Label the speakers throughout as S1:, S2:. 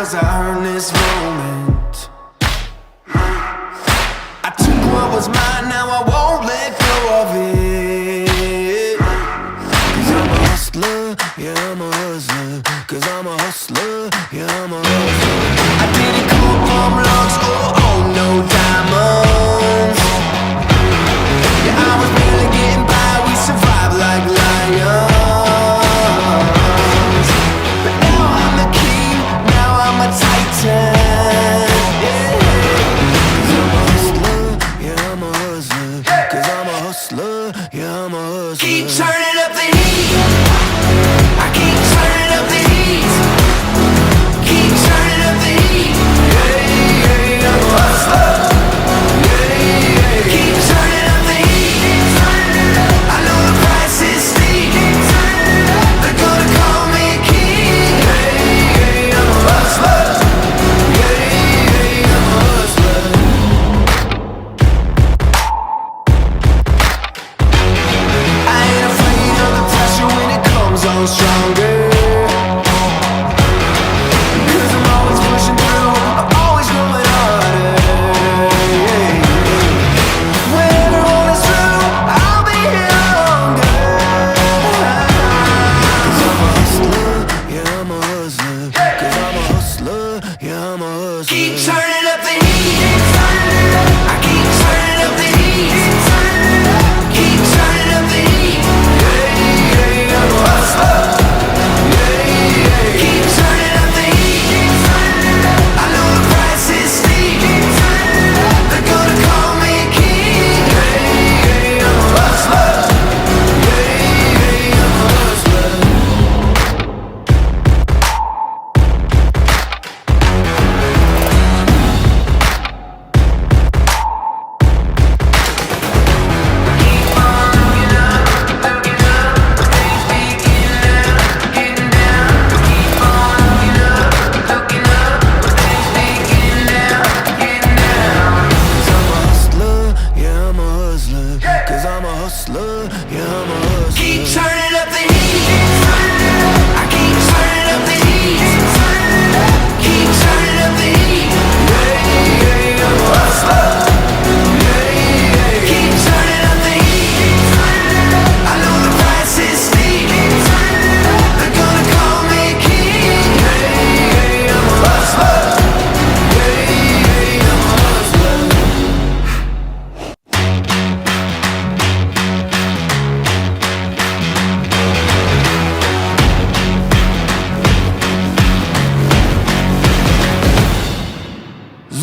S1: 'cause I earned this moment. I took what was mine, now I won't let go of it. 'Cause I'm a hustler, yeah, I'm a hustler. 'Cause I'm a hustler, yeah, I'm a hustler. I didn't come from lungs, oh, no diamonds. Yeah, I was barely getting by, we survived like lions. But now I'm the king, now I'm a titan. Yeah. 'Cause I'm a hustler, yeah, I'm a hustler. 'Cause I'm a hustler, yeah, I'm a hustler. Keep turning up the heat, I keep turning up the heat. Keep turning up the heat, yeah, I'm a hustler. Keep turning up the heat, I know the price is steep. They're gonna call me king, yeah, I'm a hustler. Yeah, I'm a hustler. I ain't afraid of the pressure when it comes on stronger. 'Cause I'm always pushing through, I'm always going harder. When everyone is through, I'll be here longer. 'Cause I'm a hustler, yeah, I'm a hustler. 'Cause I'm a hustler, yeah, I'm a hustler. Keep turning up the heat, I keep turning up the heat. Keep turning up the heat, yeah, I'm a hustler. Keep turning up the heat, I know the price is steep. They're gonna call me king, yeah, I'm a hustler. Yeah, I'm a hustler. Keep on looking up, looking up. Things begin now, getting down. Keep on looking up, looking up. Things begin now, getting down. 'Cause I'm a hustler, yeah, I'm a hustler. 'Cause I'm a hustler, yeah, I'm a hustler. Keep turning up the heat, I keep turning up the heat. Keep turning up the heat, yeah, I'm a hustler. Keep turning up the heat, I know the price is steep. They're gonna call me king, yeah, I'm a hustler. Yeah, I'm a hustler.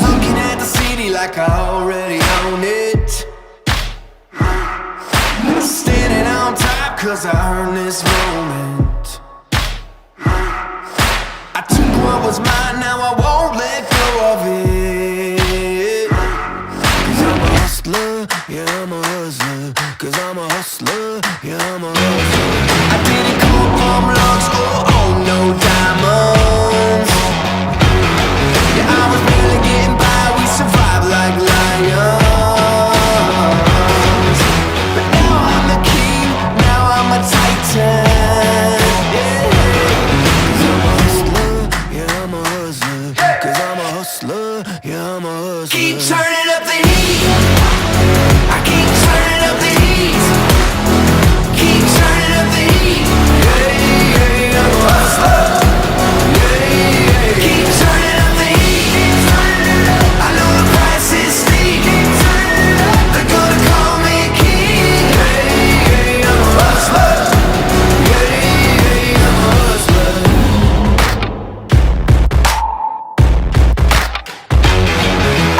S1: Looking at the city like I already own it. Standing on top 'cause I earned this moment. I took what was mine, now I won't let go of it. 'Cause I'm a hustler, yeah, I'm a hustler. 'Cause I'm a hustler, yeah, I'm a hustler. I didn't come from lungs, oh, no diamonds. Yeah, I was barely getting by, we survived like lions. But now I'm the king, now I'm a titan. Yeah. 'Cause I'm a hustler, yeah, I'm a hustler. 'Cause I'm a hustler, yeah, I'm a hustler. Keep turning up the heat, I keep turning up the heat. Keep turning up the heat, yeah, I'm a hustler. Keep turning up the heat, I know the price is steep. They're gonna call me king, yeah, I'm a hustler. Yeah, I'm a hustler.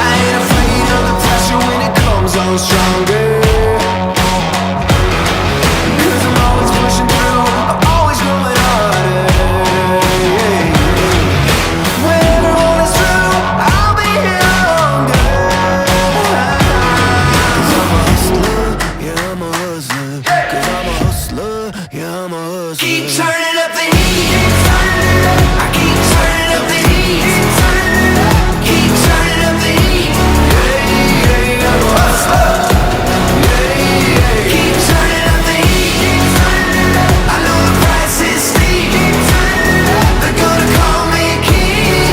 S1: I ain't afraid of the pressure when it comes on stronger. 'Cause I'm always pushing through, I'm always going harder. When everyone is through, I'll be here longer. 'Cause I'm a hustler, yeah, I'm a hustler. 'Cause I'm a hustler, yeah, I'm a hustler. Keep turning up the heat, I keep turning up the heat. Keep turning up the heat, yeah, I'm a hustler. Keep turning up the heat, I know the price is steep. They're gonna call me king,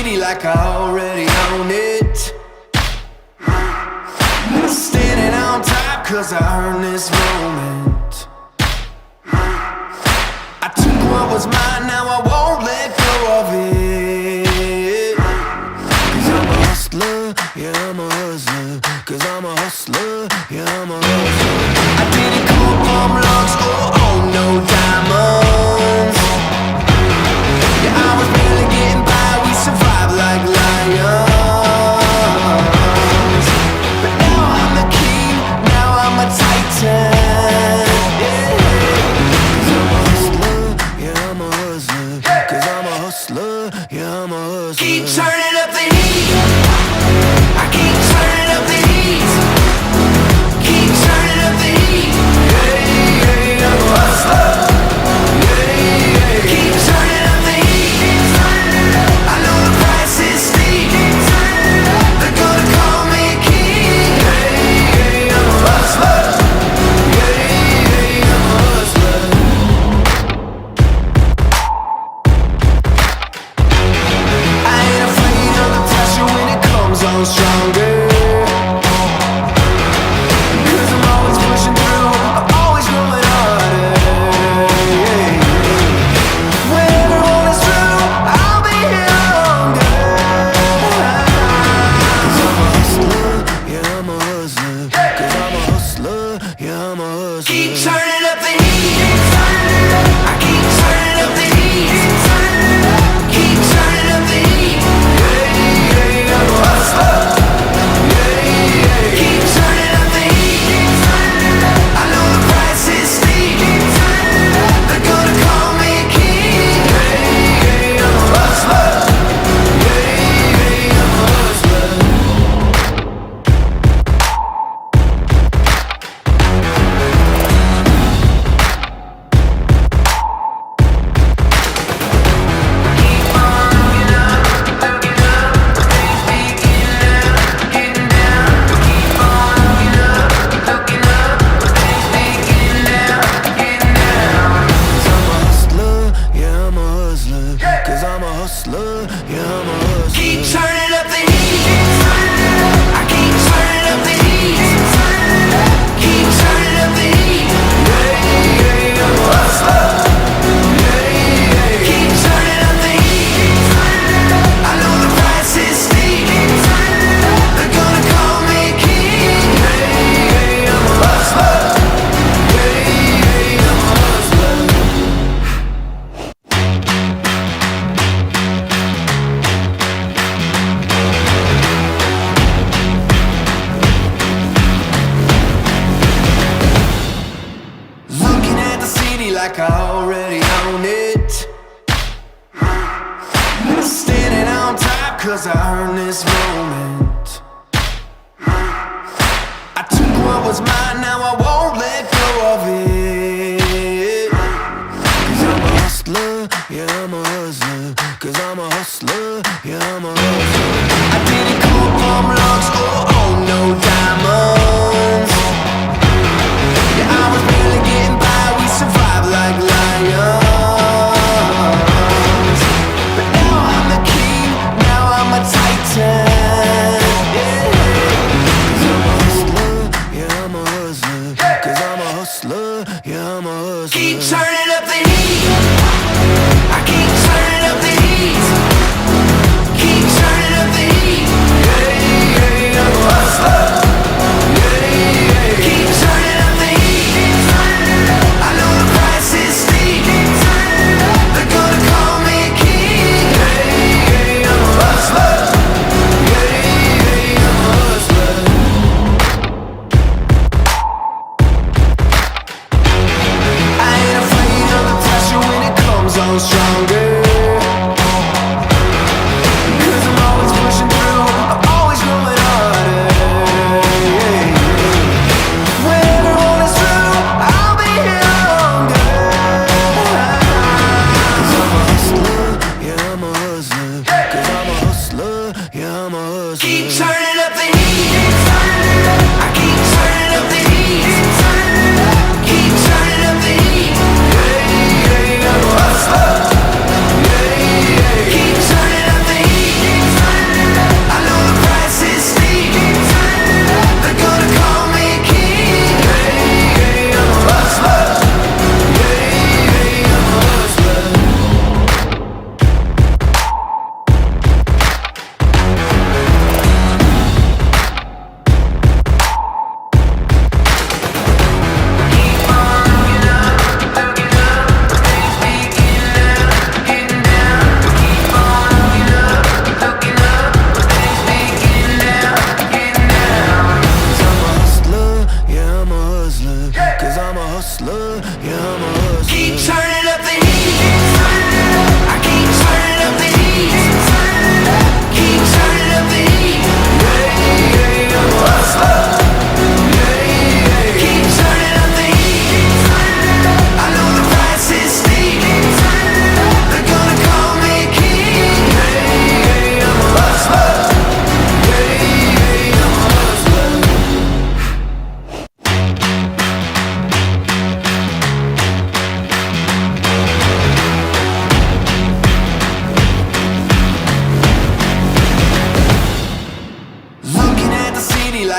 S1: city like I already own it. Standing on top cause I earned this moment. I took what was mine, now I won't let go of it. Cause I'm a hustler, yeah I'm a hustler. Cause I'm a hustler, yeah I'm a hustler. I didn't come from lungs or own no diamonds. Yeah, I was barely getting by, we survived like lions. But now I'm the king, now I'm a titan. Yeah. Cause I'm a hustler, yeah I'm a hustler. Cause I'm a hustler, yeah I'm a hustler. Keep turning up the heat, I keep turning up the heat. Keep turning up the heat, yeah, yeah, I'm a hustler. Keep turning up the heat, I know the price is steep. They're gonna call me king, yeah, I'm a hustler. Yeah, I'm a hustler. I ain't afraid of the pressure when it comes on stronger. Cause I'm always pushing through, I'm always going harder. When everyone is through, I'll be here longer. Cause I'm a hustler, yeah I'm a hustler. Cause I'm a hustler, yeah I'm a hustler. Keep turning up the heat, I keep turning up the heat. Keep turning up the heat, yeah, I'm a hustler. Keep turning up the heat, I know the price is steep. They're gonna call me king, yeah, I'm a hustler. Yeah, I'm a hustler. Keep on looking up, things begin now, getting down. Keep on looking up, things begin now, getting down. Cause I'm a hustler, yeah I'm a hustler. Cause I'm a hustler, yeah I'm a hustler. Keep turning up the heat, I keep turning up the heat. Keep turning up the heat, yeah, I'm a hustler. Keep turning up the heat, I know the price is steep. They're gonna call me king, yeah, I'm a hustler. Yeah, I'm a hustler. Looking at the city like I already own it. Standing on top cause I earned this moment. I took what was mine, now I won't let go of it. Cause I'm a hustler, yeah I'm a hustler. Cause I'm a hustler, yeah I'm a hustler. I didn't come from lungs or own no diamonds. Yeah, I was barely getting by, we survived like lions. But now I'm the king, now I'm a titan. Yeah. Cause I'm a hustler, yeah I'm a hustler. Cause I'm a hustler, yeah I'm a hustler. Keep turning up the heat, I keep turning up the heat. Keep turning up the heat, yeah, I'm a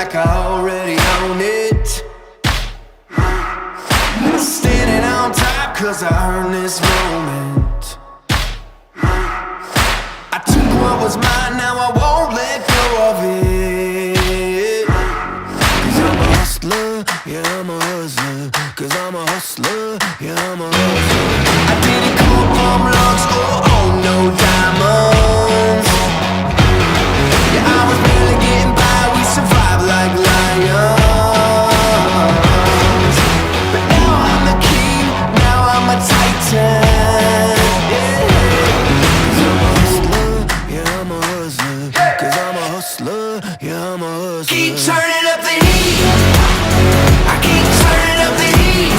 S1: like I already own it. Standing on top cause I earned this moment. I took what was mine, now I won't let go of it. Cause I'm a hustler, yeah I'm a hustler. Cause I'm a hustler, yeah I'm a hustler. I didn't come from lungs or own no diamonds. Yeah, I was barely getting by, we survived like lions. But now I'm the king, now I'm a titan. Yeah. Cause I'm a hustler, yeah I'm a hustler. Cause I'm a hustler, yeah I'm a hustler. Keep turning up the heat, I keep turning up the heat.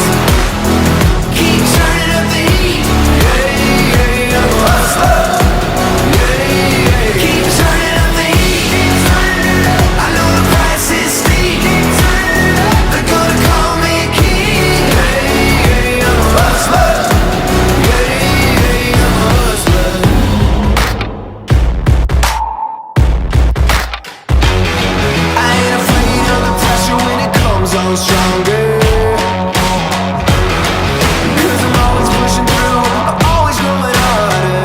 S1: Keep turning up the heat, yeah, yeah, I'm a hustler. Keep turning up the heat, I know the price is steep. They're gonna call me a king, yeah, I'm a hustler. Yeah, I'm a hustler. I ain't afraid of the pressure when it comes on stronger. Cause I'm always pushing through, I'm always going harder.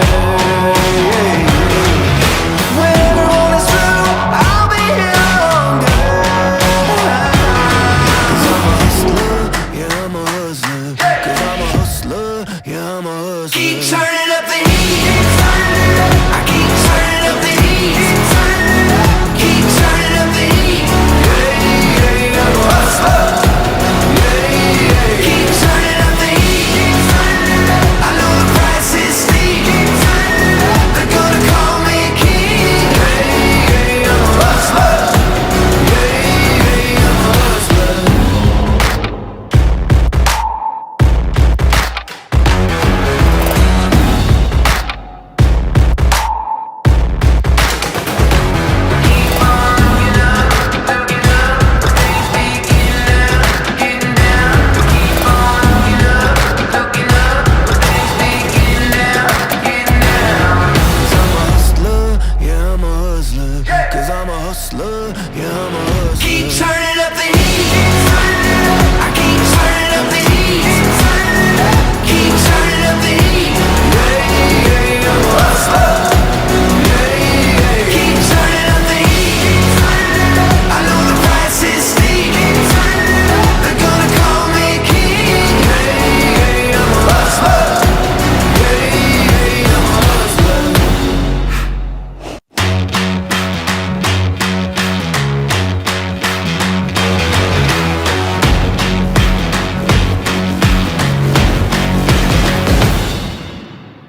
S1: When everyone is through, I'll be here longer. Cause I'm a hustler, yeah I'm a hustler. Cause I'm a hustler, yeah I'm a hustler. Keep turning up the heat, I keep turning up the heat. Keep turning up the heat, yeah, I'm a hustler. Keep turning up the heat, I know the price is steep. They're gonna call me a king, yeah, I'm a hustler. Yeah, I'm a hustler. Keep on looking up, things begin now, getting down. Keep on looking up, things begin now, getting down. Cause I'm a hustler, yeah I'm a hustler. Cause I'm a hustler, yeah I'm a hustler. Keep turning up the heat, I keep turning up the heat. Keep turning up the heat, yeah, I'm a hustler. Keep turning up the heat, I know the price is steep. They're gonna call me a king, yeah, I'm a hustler. Yeah, I'm a hustler.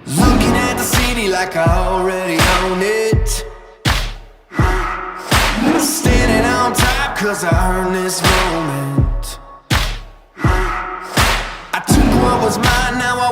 S1: Looking at the city like I already own it. Standing on top cause I earned this moment. I took what was mine, now I